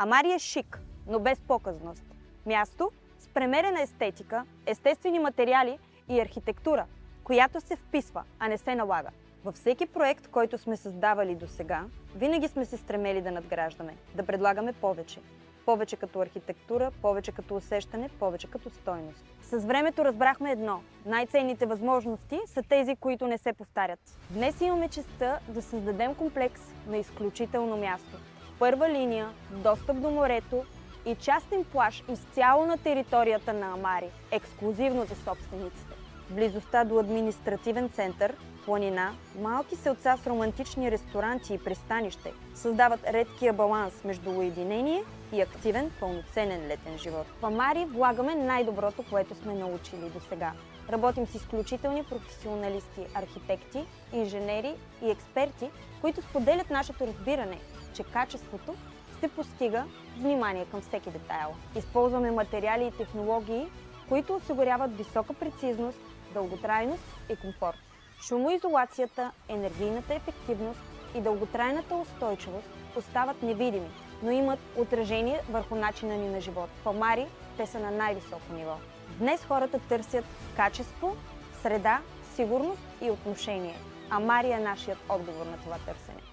Амари е шик, но без показност. Място с премерена естетика, естествени материали и архитектура, която се вписва, а не се налага. Във всеки проект, който сме създавали досега, винаги сме се стремели да надграждаме, да предлагаме повече. Повече като архитектура, повече като усещане, повече като стойност. С времето разбрахме едно – най-ценните възможности са тези, които не се повтарят. Днес имаме честта да създадем комплекс на изключително място. Първа линия, достъп до морето и частен плаж изцяло на територията на Амари, ексклузивно за собствениците. Близостта до административен център, планина, малки селца с романтични ресторанти и пристанище създават редкия баланс между уединение и активен, пълноценен летен живот. В Амари влагаме най-доброто, което сме научили досега. Работим с изключителни професионалисти, архитекти, инженери и експерти, които споделят нашето разбиране, че качеството се постига с внимание към всеки детайл. Използваме материали и технологии, които осигуряват висока прецизност, дълготрайност и комфорт. Шумоизолацията, енергийната ефективност и дълготрайната устойчивост остават невидими, но имат отражение върху начина ни на живот. В Амари те са на най-високо ниво. Днес хората търсят качество, среда, сигурност и отношение. Амари е нашият отговор на това търсене.